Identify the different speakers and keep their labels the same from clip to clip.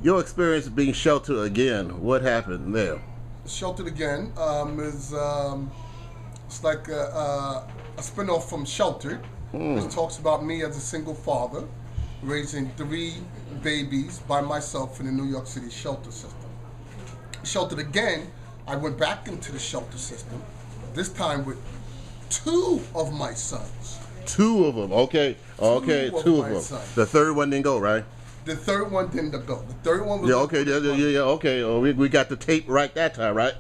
Speaker 1: Your experience being sheltered again, what happened there?
Speaker 2: Sheltered Again is it's like a spinoff from Sheltered, which talks about me as a single father raising three babies by myself in the New York City shelter system. Sheltered Again, I went back into the shelter system, this time with two of my sons.
Speaker 1: Two of them. Okay. Okay. Two of them.
Speaker 2: Sons.
Speaker 1: The third one didn't go, right?
Speaker 2: The third one didn't go. The third one was
Speaker 1: Yeah. Okay. Yeah. Okay. Oh, we got the tape right that time, right?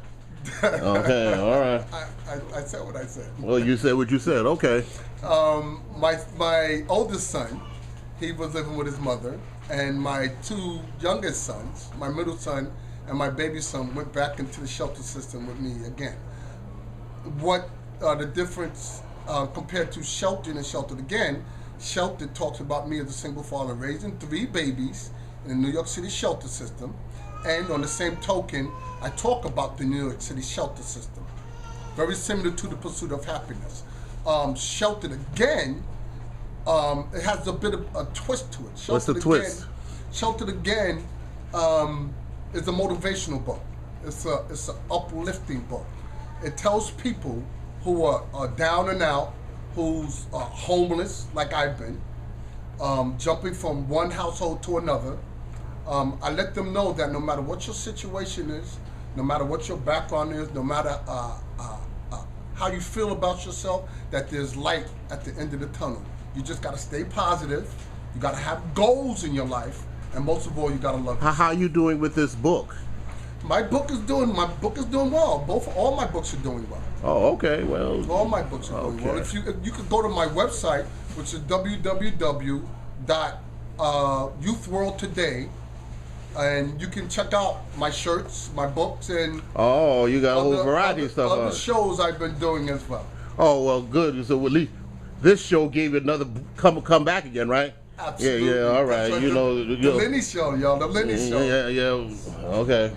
Speaker 1: Okay. All right.
Speaker 2: I said what I said.
Speaker 1: Well, you said what you said. Okay.
Speaker 2: My oldest son, he was living with his mother, and my two youngest sons, my middle son and my baby son, went back into the shelter system with me again. What the difference compared to Sheltered and Sheltered Again? Sheltered talks about me as a single father raising three babies in the New York City shelter system, and on the same token, I talk about the New York City shelter system. Very similar to The Pursuit of Happiness. Sheltered Again, it has a bit of a twist to it.
Speaker 1: What's the twist?
Speaker 2: Sheltered Again is a motivational book. It's an uplifting book. It tells people who are down and out, who's homeless, like I've been, jumping from one household to another. I let them know that no matter what your situation is, no matter what your background is, no matter how you feel about yourself, that there's light at the end of the tunnel. You just got to stay positive. You got to have goals in your life, and most of all, you got to love yourself.
Speaker 1: How are you doing with this book?
Speaker 2: My book is doing well. All my books are doing well.
Speaker 1: Oh, okay. Well,
Speaker 2: all my books are doing well. If you could go to my website, which is www.youthworldtoday, and you can check out my shirts, my books, and
Speaker 1: you got a whole variety of stuff.
Speaker 2: Other shows I've been doing as well.
Speaker 1: Oh well, good. So at least this show gave you another come back again, right?
Speaker 2: Absolutely.
Speaker 1: Yeah. All right.
Speaker 2: The Lenny show, y'all. The Lenny show.
Speaker 1: Yeah. Okay.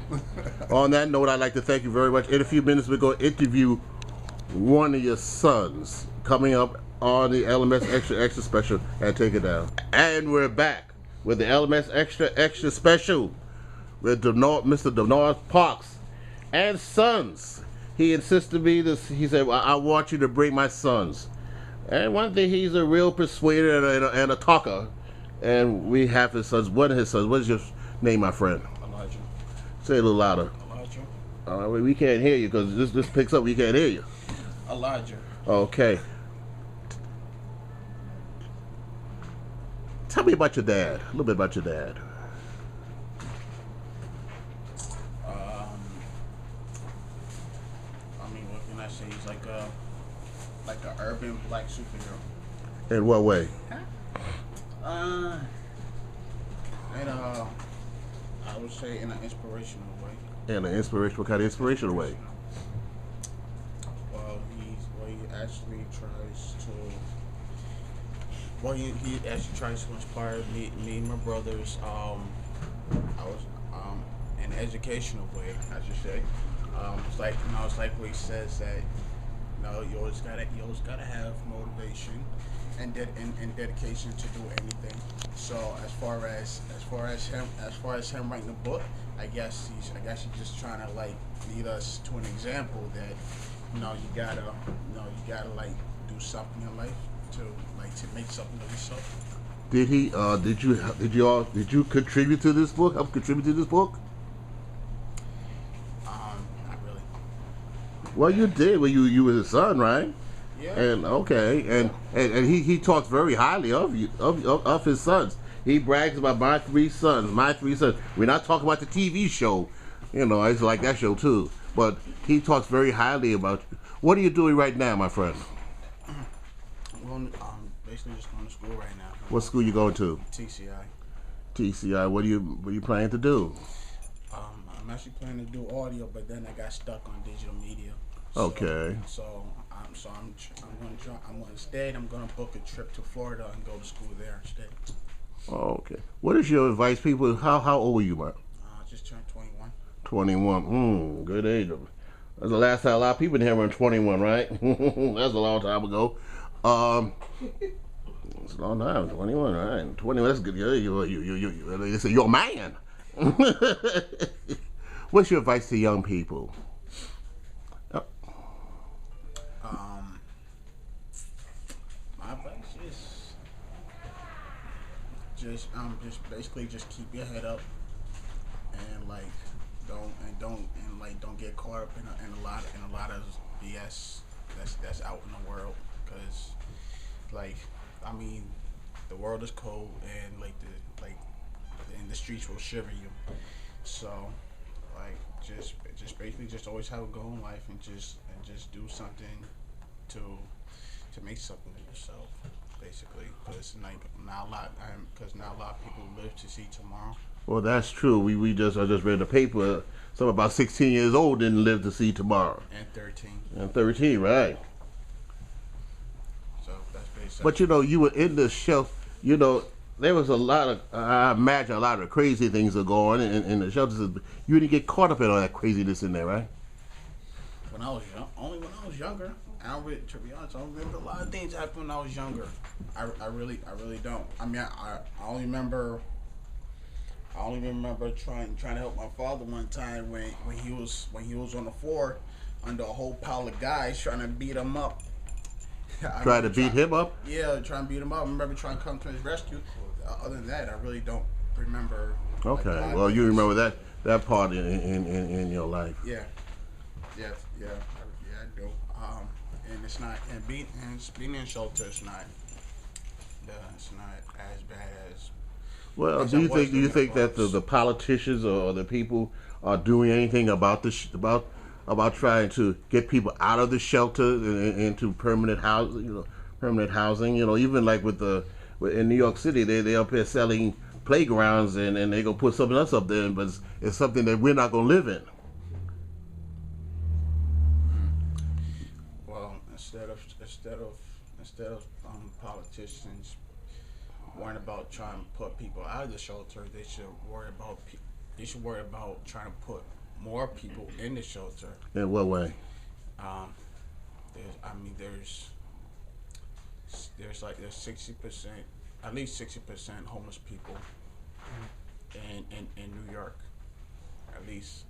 Speaker 1: On that note, I'd like to thank you very much. In a few minutes, we're going to interview one of your sons coming up on the LMS Extra Special, and take it down. And we're back with the LMS Extra Special with Mr. Denard Parks and Sons. He insisted to be this. He said, "I want you to bring my sons." And one thing, he's a real persuader and a talker. And we have his sons. One of his sons. What is your name, my friend?
Speaker 3: Elijah.
Speaker 1: Say it a little louder.
Speaker 3: Elijah.
Speaker 1: We can't hear you because this picks up. We can't hear you.
Speaker 3: Elijah.
Speaker 1: Okay. Tell me about your dad. A little bit about your dad.
Speaker 3: I mean, what can I say? He's like an urban black superhero.
Speaker 1: In what way?
Speaker 3: I would say in an inspirational way.
Speaker 1: In an inspirational, what kind of inspirational way?
Speaker 3: Well, he actually tries to. Well, he actually tries to inspire me and my brothers. I was in an educational way, I should say. It's like what he says that you always gotta have motivation and dedication to do anything. So as far as him writing the book, I guess he's just trying to like lead us to an example that you gotta like do something in life to make something of yourself.
Speaker 1: Did he? Did you contribute to this book? Help contribute to this book?
Speaker 3: Not really.
Speaker 1: Well, you did. Well, you were his son, right?
Speaker 3: Yeah.
Speaker 1: And okay, and he talks very highly of you of his sons. He brags about my three sons. We're not talking about the TV show, I used to like that show too. But he talks very highly about you. What are you doing right now, my friend?
Speaker 3: I'm basically just going to school right now.
Speaker 1: What school you going to?
Speaker 3: TCI.
Speaker 1: TCI. What are you planning to do?
Speaker 3: I'm actually planning to do audio, but then I got stuck on digital media.
Speaker 1: Okay.
Speaker 3: I'm going to book a trip to Florida and go to school there instead.
Speaker 1: Okay. What is your advice, people? How old are you, man?
Speaker 3: Just turned 21.
Speaker 1: 21. Good age. That's the last time a lot of people in here were 21, right? That's a long time ago. It's a long time. 21, right? 21. That's good. They say you're a man. What's your advice to young people?
Speaker 3: My advice is just basically just keep your head up and like don't get caught up in a lot of BS that's out in the world because like I mean the world is cold and and the streets will shiver you. So like just basically just always have a goal in life and just do something to make something of yourself basically because like not a lot of people live to see tomorrow.
Speaker 1: Well, that's true. I just read the paper. Some about 16 years old didn't live to see tomorrow.
Speaker 3: And 13.
Speaker 1: And 13, right?
Speaker 3: So that's basically.
Speaker 1: But you know, you were in the shelter. You know, there was a lot of. I imagine a lot of crazy things are going in the shelters. You didn't get caught up in all that craziness in there, right?
Speaker 3: When I was young, only when I was younger. To be honest, I don't remember a lot of things happened when I was younger. I really don't. I mean, I only remember. I only remember trying to help my father one time when he was on the floor under a whole pile of guys trying to beat him up.
Speaker 1: Try to beat him up?
Speaker 3: Yeah, trying to beat him up. I remember trying to come to his rescue. Other than that, I really don't remember.
Speaker 1: Okay,
Speaker 3: like,
Speaker 1: well, you remember that part in your life.
Speaker 3: Yeah, I do. And it's not being in shelter. It's not as bad as.
Speaker 1: Well, do you think that the politicians or the people are doing anything about this about trying to get people out of the shelter and into permanent housing? You know, even like in New York City, they up here selling playgrounds and they gonna put something else up there, but it's something that we're not gonna live in.
Speaker 3: Well, instead of politicians worrying about trying to put people out of the shelter, they should worry about trying to put more people in the shelter.
Speaker 1: In what way?
Speaker 3: There's 60%, at least 60% homeless people in New York. At least,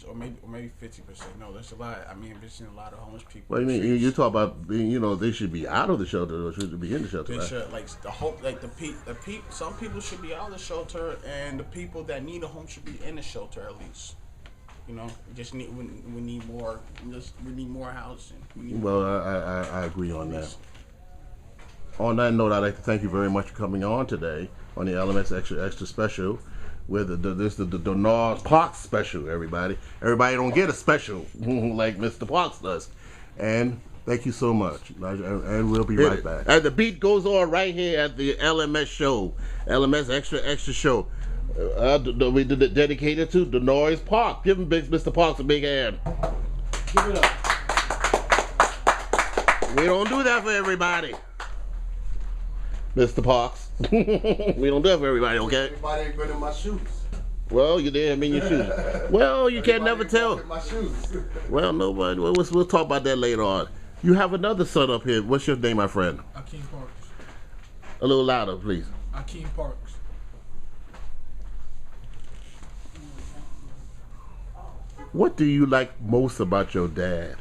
Speaker 3: or maybe 50%. No, that's a lot. I mean, I've seen a lot of homeless people.
Speaker 1: Well, I mean, you talk about being, they should be out of the shelter or should they be in the shelter?
Speaker 3: They
Speaker 1: right?
Speaker 3: should some people should be out of the shelter, and the people that need a home should be in the shelter at least. We need more. We need more housing.
Speaker 1: I agree on that. On that note, I'd like to thank you very much for coming on today on the LMS Extra Special. With the North Parks special, everybody don't get a special like Mr. Parks does, and thank you so much, and we'll be right back. And the beat goes on right here at the LMS show, LMS Extra Show. We did it dedicated to Denoise Park. Give him Mr. Parks a big hand.
Speaker 3: Give it up.
Speaker 1: We don't do that for everybody, Mr. Parks. We don't do it for everybody, okay?
Speaker 2: Everybody ain't been in my shoes.
Speaker 1: Well, you didn't in your shoes. Well, you can't never tell.
Speaker 2: In my shoes.
Speaker 1: Well, nobody. We'll talk about that later on. You have another son up here. What's your name, my friend?
Speaker 4: Akeem Parks.
Speaker 1: A little louder, please.
Speaker 4: Akeem Parks.
Speaker 1: What do you like most about your dad?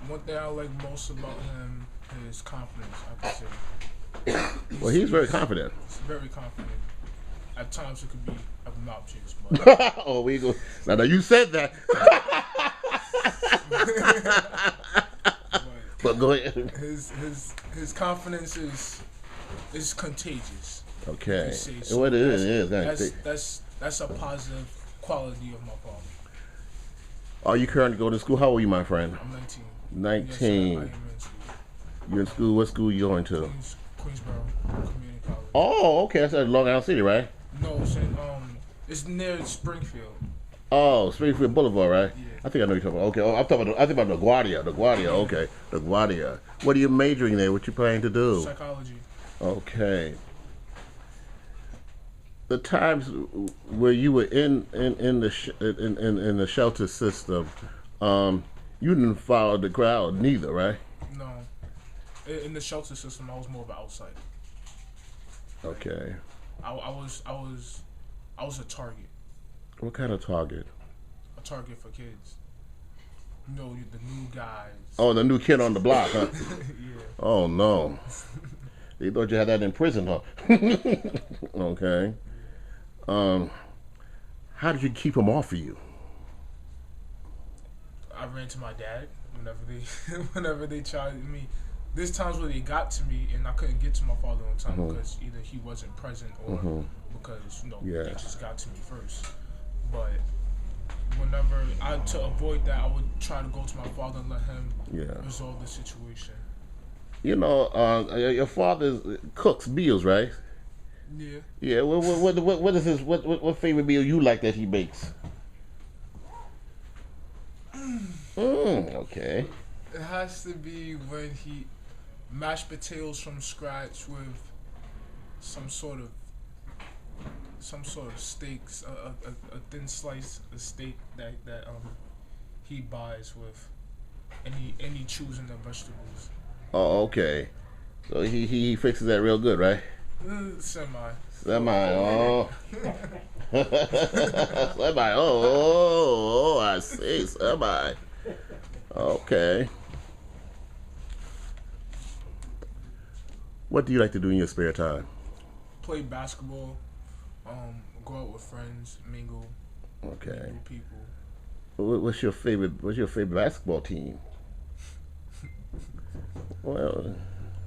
Speaker 4: One thing I like most about him is confidence, I could say.
Speaker 1: Well, he's very confident.
Speaker 4: He's very confident. At times it could be obnoxious, but
Speaker 1: Oh, we go. Now you said that. But go ahead.
Speaker 4: his confidence is contagious.
Speaker 1: Okay.
Speaker 4: You see, so
Speaker 1: What it is.
Speaker 4: that's a positive quality of my father.
Speaker 1: Are you currently going to school? How old are you, my friend?
Speaker 4: I'm 19.
Speaker 1: 19.
Speaker 4: Yes, sir, I am in school.
Speaker 1: You're in school. What school are you going to?
Speaker 4: Queensboro Community College.
Speaker 1: Oh, okay. That's at Long Island City, right?
Speaker 4: No, it's near Springfield.
Speaker 1: Oh, Springfield Boulevard, right?
Speaker 4: Yeah.
Speaker 1: I think I know you're talking about. Okay, I think about LaGuardia. Okay, LaGuardia. What are you majoring there? What you planning to do?
Speaker 4: Psychology.
Speaker 1: Okay. The times where you were in the shelter system, you didn't follow the crowd neither, right?
Speaker 4: No. In the shelter system, I was more of an outsider.
Speaker 1: Okay.
Speaker 4: I was a target.
Speaker 1: What kind of target?
Speaker 4: A target for kids. You know, the new guys.
Speaker 1: Oh, the new kid on the block, huh?
Speaker 4: Yeah.
Speaker 1: Oh no. They thought you had that in prison, huh? Okay. Um, how did you keep them off of you?
Speaker 4: I ran to my dad whenever they whenever they tried me. There's times where they got to me and I couldn't get to my father on time because either he wasn't present or because they just got to me first. But whenever to avoid that, I would try to go to my father and let him resolve the situation.
Speaker 1: You know, your father cooks meals, right?
Speaker 4: Yeah.
Speaker 1: Yeah. What is his what favorite meal you like that he makes? Okay.
Speaker 4: It has to be when he mashed potatoes from scratch with some sort of steaks, a thin slice of steak that he buys with, and he choosing the vegetables.
Speaker 1: Oh, okay. So he fixes that real good, right?
Speaker 4: Semi.
Speaker 1: Semi. Oh. Semi. Oh, I see. Semi. Okay. What do you like to do in your spare time?
Speaker 4: Play basketball. Go out with friends, mingle.
Speaker 1: Okay.
Speaker 4: Meet new people.
Speaker 1: What's your favorite basketball team? Well,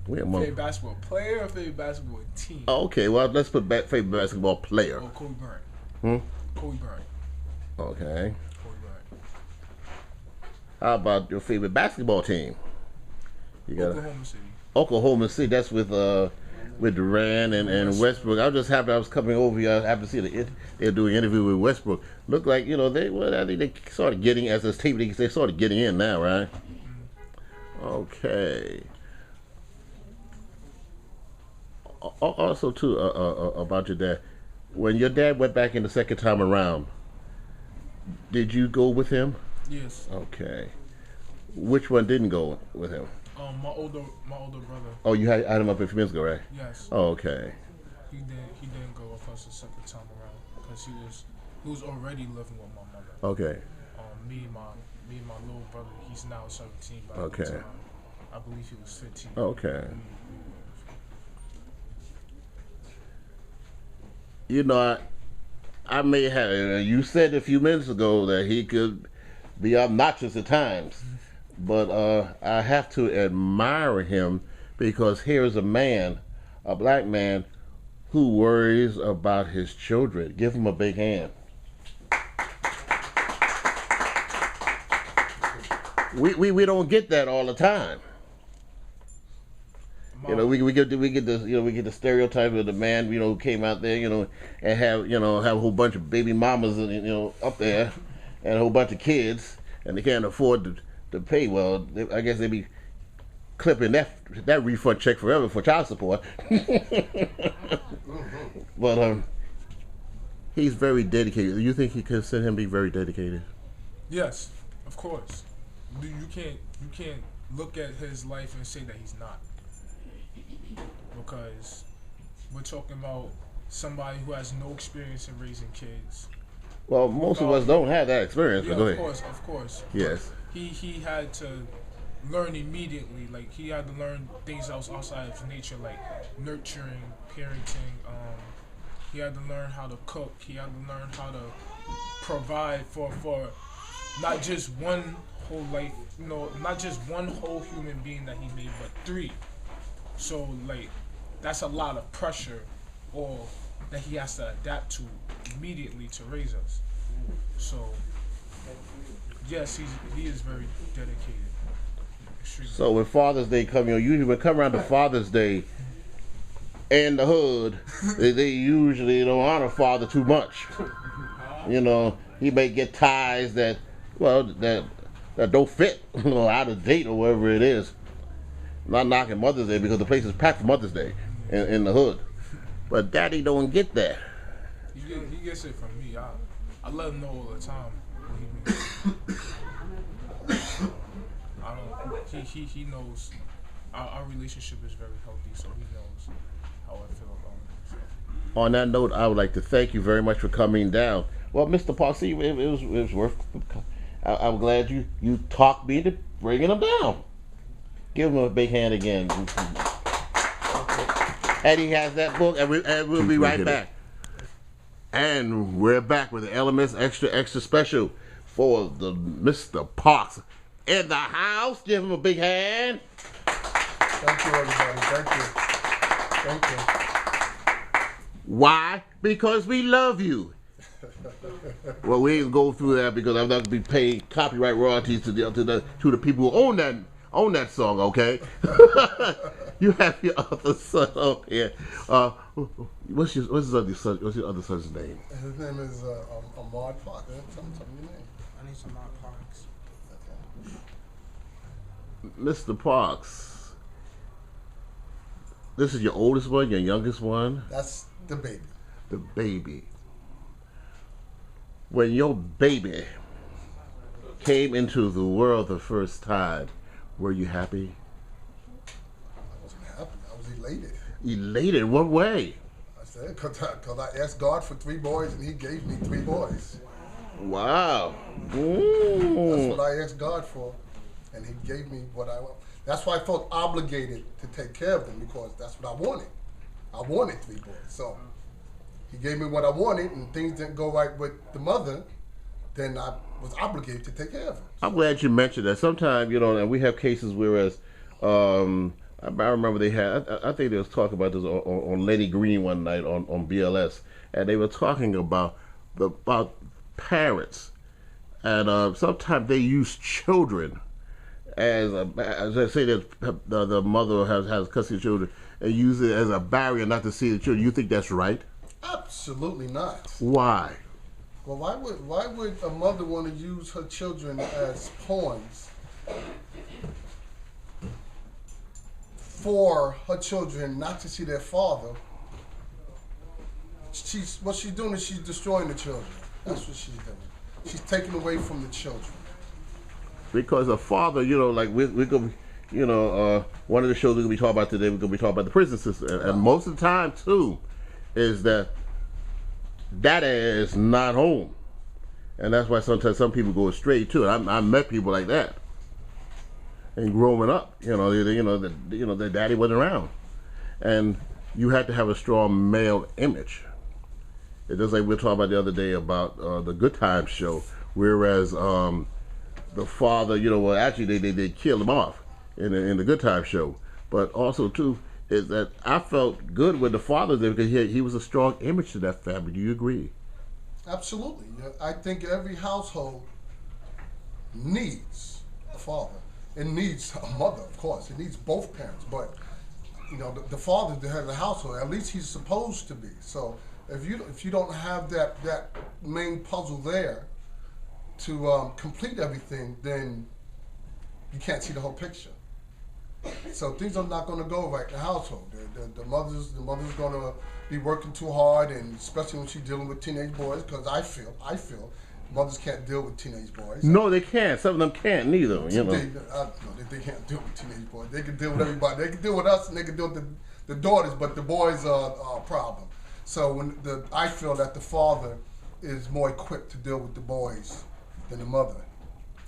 Speaker 1: we're
Speaker 4: favorite basketball player or favorite basketball team?
Speaker 1: Oh, okay, well, let's put favorite basketball player.
Speaker 4: Oh, Kobe Bryant. Kobe Bryant.
Speaker 1: Okay.
Speaker 4: Kobe Bryant.
Speaker 1: How about your favorite basketball team? You got
Speaker 4: Oklahoma City.
Speaker 1: Oklahoma City. That's with Durant and Westbrook. I was just happy I was coming over here. I happened to see they're doing an interview with Westbrook. Looked like I think they started getting as this tape. They started getting in now, right? Okay. Also, too, about your dad. When your dad went back in the second time around, did you go with him?
Speaker 4: Yes.
Speaker 1: Okay. Which one didn't go with him?
Speaker 4: My older brother.
Speaker 1: Oh, you had him up a few minutes ago, right?
Speaker 4: Yes.
Speaker 1: Oh, okay.
Speaker 4: He didn't go with us the second time around because he was already living with my mother.
Speaker 1: Okay.
Speaker 4: Me and my little brother. He's now 17. By
Speaker 1: Okay.
Speaker 4: the time, I believe he was 15.
Speaker 1: Okay. You know, I may have. You said a few minutes ago that he could be obnoxious at times, but I have to admire him because here's a man, a black man, who worries about his children. Give him a big hand. We don't get that all the time. You know, we get the stereotype of the man, who came out there, and have a whole bunch of baby mamas, up there, and a whole bunch of kids, and they can't afford to pay. Well, I guess they be clipping that refund check forever for child support. But he's very dedicated. Do you think you consider him be very dedicated?
Speaker 4: Yes, of course. You can't look at his life and say that he's not. Because we're talking about somebody who has no experience in raising kids.
Speaker 1: Well, most of us don't have that experience.
Speaker 4: Yeah,
Speaker 1: Go
Speaker 4: of
Speaker 1: ahead.
Speaker 4: Of course.
Speaker 1: Yes.
Speaker 4: He had to learn immediately. Like he had to learn things that was outside of nature, like nurturing, parenting. He had to learn how to cook. He had to learn how to provide for not just one whole life, not just one whole human being that he made, but three. So like that's a lot of pressure or that he has to adapt to immediately to raise us. So yes, he is very dedicated. Extremely.
Speaker 1: So when Father's Day comes, usually when come around to Father's Day in the hood, they usually don't honor Father too much. He may get ties that don't fit, out of date or whatever it is. I'm not knocking Mother's Day because the place is packed for Mother's Day in the hood. But Daddy don't get that.
Speaker 4: He gets it from me. I let him know all the time what he needs. I don't. He knows. Our relationship is very healthy, so he knows how I feel about him. So.
Speaker 1: On that note, I would like to thank you very much for coming down. Well, Mr. Parks, it was worth. I'm glad you talked me into bringing him down. Give him a big hand again. And he has that book, and we'll be right back. And we're back with the LMS Extra Special for the Mr. Parks in the house. Give him a big hand.
Speaker 2: Thank you, everybody. Thank you.
Speaker 1: Why? Because we love you. Well, we ain't go through that because I'm not gonna be paying copyright royalties to the people who own that song. Okay. You have your other son up here. What's your other son's name?
Speaker 2: His name is Ahmad Parks. Tell me your name.
Speaker 3: My name's Ahmad Parks.
Speaker 1: Mr. Parks, this is your oldest one, your youngest one?
Speaker 2: That's the baby.
Speaker 1: The baby. When your baby came into the world the first time, were you happy?
Speaker 2: I wasn't happy. I was elated.
Speaker 1: Elated? What way?
Speaker 2: I said, because I asked God for 3 boys and He gave me 3 boys.
Speaker 1: Wow.
Speaker 2: That's what I asked God for, and He gave me what I want. That's why I felt obligated to take care of them, because that's what I wanted. I wanted 3 boys. So He gave me what I wanted, and things didn't go right with the mother, then I was obligated to take care of them.
Speaker 1: I'm glad you mentioned that. Sometimes, and we have cases whereas, I remember they had, I think they was talking about this on Lenny Green one night on BLS, and they were talking about parents, and sometimes they use children as I say that the mother has custody of children and use it as a barrier not to see the children. You think that's right?
Speaker 2: Absolutely not.
Speaker 1: Why?
Speaker 2: Well, why would a mother want to use her children as pawns for her children not to see their father? What she's doing is she's destroying the children. That's what she's doing. She's taking away from the children.
Speaker 1: Because a father, like we're going to, one of the shows we're going to be talking about today, we're going to be talking about the prison system. And most of the time, too, is that daddy is not home. And that's why sometimes some people go astray, too. I met people like that. And growing up, their daddy wasn't around. And you had to have a strong male image. It's just like we were talking about the other day about the Good Times show, whereas the father, actually they killed him off in the Good Times show. But also, too, is that I felt good with the father there because he was a strong image to that family. Do you agree?
Speaker 2: Absolutely. I think every household needs a father. It needs a mother, of course. It needs both parents. But, the father's the head of the household. At least he's supposed to be. So if you don't have that main puzzle there to complete everything, then you can't see the whole picture. So things are not going to go right in the household. The mother's going to be working too hard, and especially when she's dealing with teenage boys. Because I feel mothers can't deal with teenage boys.
Speaker 1: No, they can't. Some of them can't neither.
Speaker 2: They can't deal with teenage boys. They can deal with everybody. They can deal with us, and they can deal with the daughters. But the boys are a problem. So I feel that the father is more equipped to deal with the boys than the mother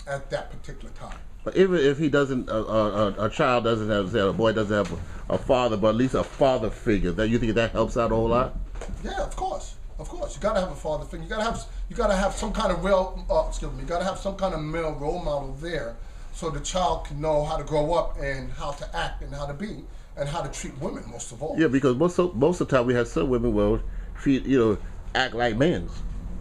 Speaker 2: at that particular time.
Speaker 1: But even if he doesn't, a child doesn't have, say, a boy doesn't have a father, but at least a father figure, that you think that helps out a whole lot?
Speaker 2: Yeah, of course. You gotta have a father figure. You gotta have some kind of you gotta have some kind of male role model there, so the child can know how to grow up and how to act and how to be and how to treat women, most of all.
Speaker 1: Yeah, because most of the time we have some women will treat, act like men.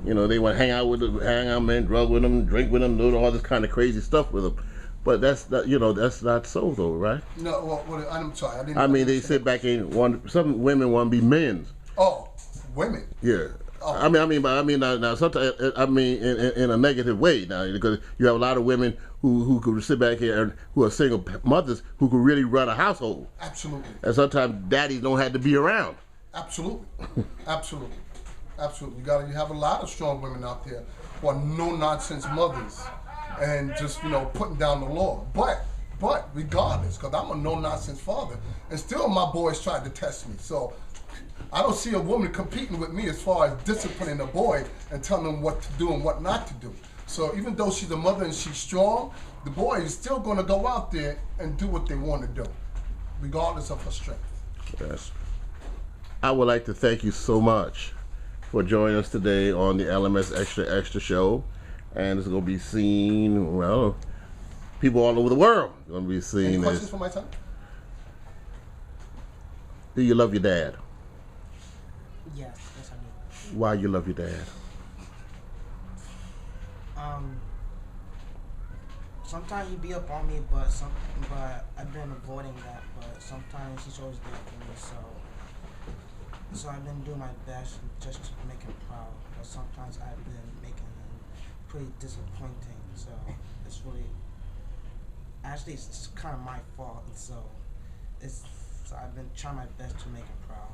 Speaker 1: They want to hang out with men, drug with them, drink with them, do all this kind of crazy stuff with them. But that's not, that's not so though, right?
Speaker 2: No, well, I'm sorry, I didn't.
Speaker 1: They sit back and some women want to be men.
Speaker 2: Oh, women.
Speaker 1: Yeah.
Speaker 2: Oh.
Speaker 1: Now sometimes in a negative way now, because you have a lot of women who could sit back here and who are single mothers who could really run a household.
Speaker 2: Absolutely.
Speaker 1: And sometimes daddies don't have to be around.
Speaker 2: Absolutely. Absolutely. You have a lot of strong women out there who are no nonsense mothers and just putting down the law. But But regardless, because I'm a no-nonsense father, and still my boys tried to test me. So I don't see a woman competing with me as far as disciplining a boy and telling him what to do and what not to do. So even though she's a mother and she's strong, the boy is still going to go out there and do what they want to do, regardless of her strength.
Speaker 1: Yes. I would like to thank you so much for joining us today on the LMS Extra show. And it's going to be seen, well, people all over the world are going to be seeing
Speaker 2: Any
Speaker 1: this.
Speaker 2: questions for my son?
Speaker 1: Do you love your dad?
Speaker 5: Yes, I do.
Speaker 1: Why you love your dad?
Speaker 5: Sometimes he be up on me, but I've been avoiding that. But sometimes he's always there for me, so I've been doing my best just to make him proud. But sometimes I've been making him pretty disappointing. So it's really, actually, it's kind of my fault. So I've been trying my best to make him proud.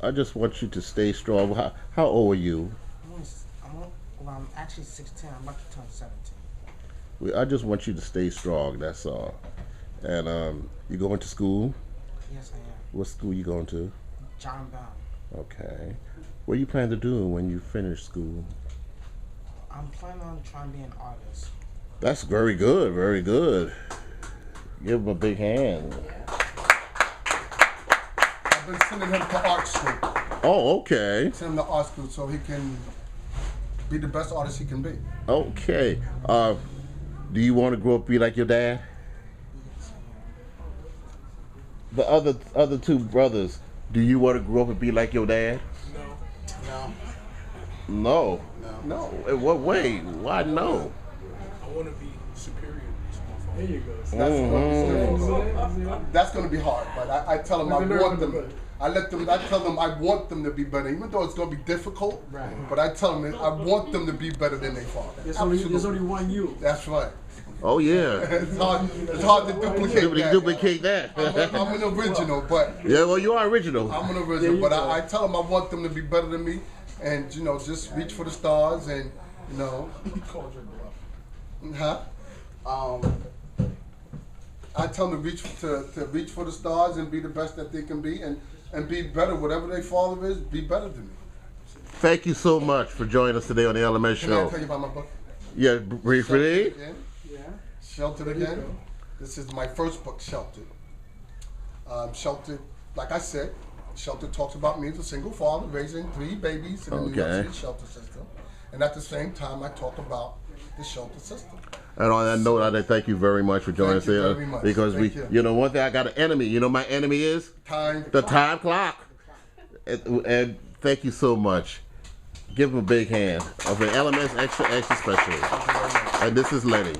Speaker 1: I just want you to stay strong. How old are you?
Speaker 5: I'm actually 16. I'm about to turn 17.
Speaker 1: I just want you to stay strong, that's all. And you going to school?
Speaker 5: Yes, I am.
Speaker 1: What school you going to?
Speaker 5: John Brown.
Speaker 1: Okay. What you plan to do when you finish school?
Speaker 5: I'm planning on trying to be an artist.
Speaker 1: That's very good, very good. Give him a big hand.
Speaker 2: I've been sending him to art school.
Speaker 1: Oh, okay.
Speaker 2: Send him to art school so he can be the best artist he can be.
Speaker 1: Okay. Do you want to grow up to be like your dad?
Speaker 5: Yes, I am.
Speaker 1: The other two brothers, do you want to grow up and be like your dad?
Speaker 3: No.
Speaker 1: No.
Speaker 2: No.
Speaker 1: In what way? Why no?
Speaker 4: I want to be superior to my father.
Speaker 6: There you go.
Speaker 2: That's going to be hard, but I tell them I want them. I tell them I want them to be better, even though it's going to be difficult.
Speaker 6: Right.
Speaker 2: But I tell them I want them to be better than their father.
Speaker 6: There's only one you.
Speaker 2: That's right.
Speaker 1: Oh yeah.
Speaker 2: It's hard to duplicate that.
Speaker 1: Duplicate that.
Speaker 2: I'm an original, but
Speaker 1: Yeah, well, you are original.
Speaker 2: I'm an original. But I tell them I want them to be better than me, and just reach for the stars, and
Speaker 4: He called your bluff.
Speaker 2: I tell them to reach for the stars and be the best that they can be, and be better. Whatever their father is, be better than me.
Speaker 1: Thank you so much for joining us today on the LMS
Speaker 2: Can I
Speaker 1: show.
Speaker 2: tell you about my book?
Speaker 1: Yeah, briefly.
Speaker 2: Sheltered Again.
Speaker 6: Yeah.
Speaker 2: Sheltered Again. This is my first book, Sheltered. Sheltered, like I said, Sheltered talks about me as a single father raising 3 babies in the New York
Speaker 1: Okay.
Speaker 2: City shelter system. And at the same time, I talk about the shelter system.
Speaker 1: And on that note, I'd like to thank you very much for joining us
Speaker 2: Thank you
Speaker 1: here.
Speaker 2: very much.
Speaker 1: Because
Speaker 2: Thank you.
Speaker 1: one thing, I got an enemy. You know my enemy is?
Speaker 2: Time.
Speaker 1: The time clock. And thank you so much. Give him a big hand of an LMS Extra Special. And this is Lenny.